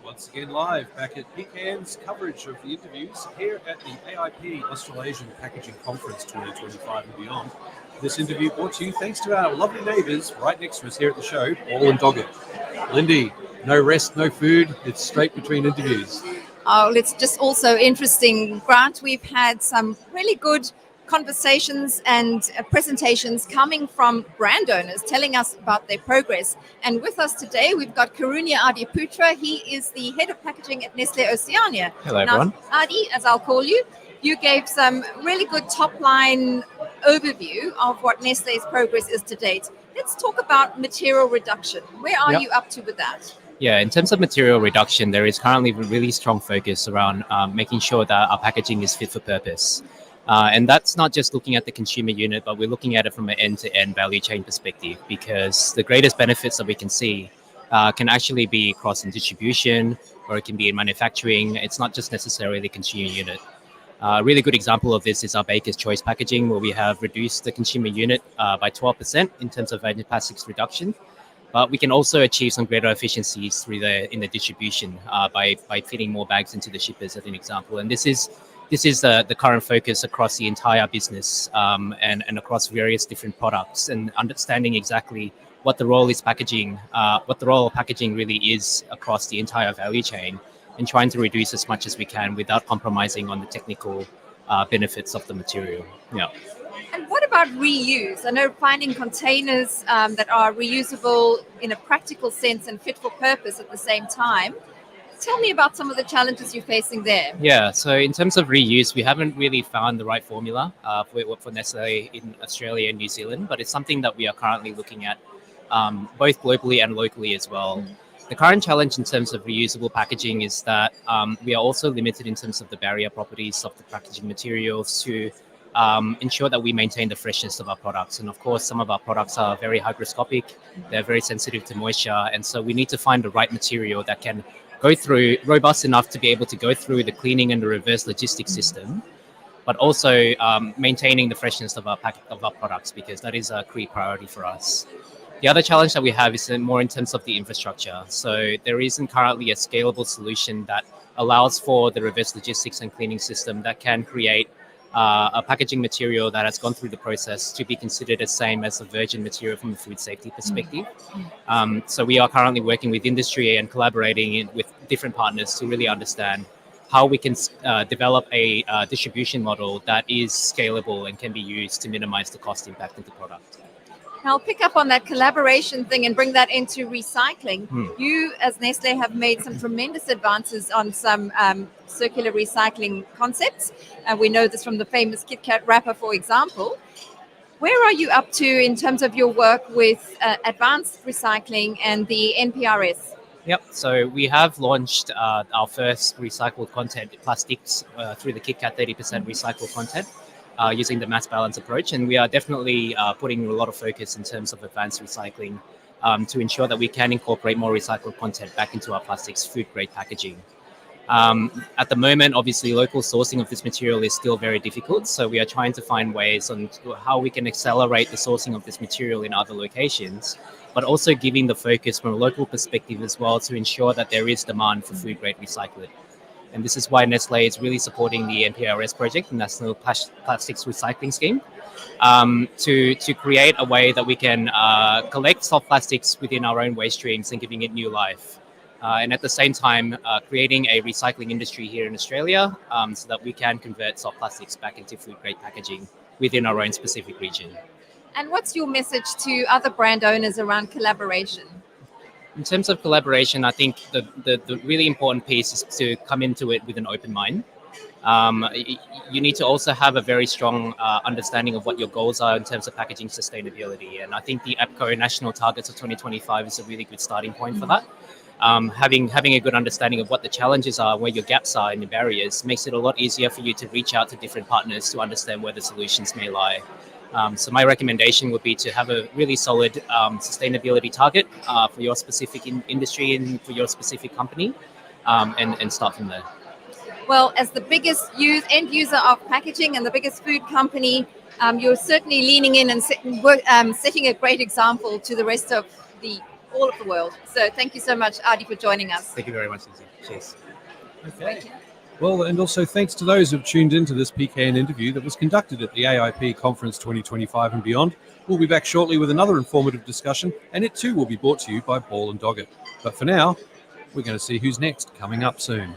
once again live back at PCAN's coverage of the interviews here at the AIP Australasian Packaging Conference 2025 and beyond. This interview brought to you thanks to our lovely neighbours right next to us here at the show, Paul and Doggett. Lindy, no rest, no food, it's straight between interviews. Oh, it's just also interesting, Grant. We've had some really good conversations and presentations coming from brand owners telling us about their progress. And with us today, we've got Karunia Adhiputra. He is the head of packaging at Nestle Oceania. Hello, everyone. Now, Adi, as I'll call you, you gave some really good top-line overview of what Nestle's progress is to date. Let's talk about material reduction. Where are you up to with that? Yeah, in terms of material reduction, there is currently a really strong focus around making sure that our packaging is fit for purpose. And that's not just looking at the consumer unit, but we're looking at it from an end-to-end value chain perspective, because the greatest benefits that we can see can actually be across in distribution, or it can be in manufacturing. It's not just necessarily the consumer unit. A really good example of this is our Baker's Choice packaging, where we have reduced the consumer unit by 12% in terms of plastics reduction. But we can also achieve some greater efficiencies in the distribution by fitting more bags into the shippers, as an example. And this is the current focus across the entire business and across various different products, and understanding exactly what the role of packaging really is across the entire value chain, and trying to reduce as much as we can without compromising on the technical benefits of the material. Yeah. And what about reuse? I know finding containers that are reusable in a practical sense and fit for purpose at the same time. Tell me about some of the challenges you're facing there. Yeah, so in terms of reuse, we haven't really found the right formula for Nestle in Australia and New Zealand, but it's something that we are currently looking at both globally and locally as well. The current challenge in terms of reusable packaging is that we are also limited in terms of the barrier properties of the packaging materials to ensure that we maintain the freshness of our products. And of course, some of our products are very hygroscopic, they're very sensitive to moisture, and so we need to find the right material that can go through, robust enough to be able to go through the cleaning and the reverse logistics system, but also maintaining the freshness of our products, because that is a key priority for us. The other challenge that we have is more in terms of the infrastructure. So there isn't currently a scalable solution that allows for the reverse logistics and cleaning system that can create a packaging material that has gone through the process to be considered the same as a virgin material from a food safety perspective. So we are currently working with industry and collaborating with different partners to really understand how we can develop a distribution model that is scalable and can be used to minimize the cost impact of the product. I'll pick up on that collaboration thing and bring that into recycling. You, as Nestle, have made some tremendous advances on some circular recycling concepts. We know this from the famous Kit Kat wrapper, for example. Where are you up to in terms of your work with advanced recycling and the NPRS? Yep, so we have launched our first recycled content plastics through the Kit Kat 30% recycled content. Using the mass balance approach, and we are definitely putting a lot of focus in terms of advanced recycling to ensure that we can incorporate more recycled content back into our plastics food grade packaging. At the moment, obviously, local sourcing of this material is still very difficult, so we are trying to find ways on how we can accelerate the sourcing of this material in other locations, but also giving the focus from a local perspective as well to ensure that there is demand for food grade recycled. And this is why Nestle is really supporting the NPRS project, the National Plastics Recycling Scheme, to create a way that we can collect soft plastics within our own waste streams and giving it new life. And at the same time, creating a recycling industry here in Australia so that we can convert soft plastics back into food-grade packaging within our own specific region. And what's your message to other brand owners around collaboration? In terms of collaboration, I think the really important piece is to come into it with an open mind. You need to also have a very strong understanding of what your goals are in terms of packaging sustainability. And I think the APCO National Targets of 2025 is a really good starting point for that. Having a good understanding of what the challenges are, where your gaps are and your barriers, makes it a lot easier for you to reach out to different partners to understand where the solutions may lie. So my recommendation would be to have a really solid sustainability target for your specific industry and for your specific company, and start from there. Well, as the biggest end user of packaging and the biggest food company, you're certainly leaning in and setting a great example to the rest of the all of the world. So thank you so much, Adi, for joining us. Thank you very much, Lindsay. Cheers. Okay. Well, and also thanks to those who've tuned into this PKN interview that was conducted at the AIP Conference 2025 and beyond. We'll be back shortly with another informative discussion, and it too will be brought to you by Ball & Doggett. But for now, we're going to see who's next, coming up soon.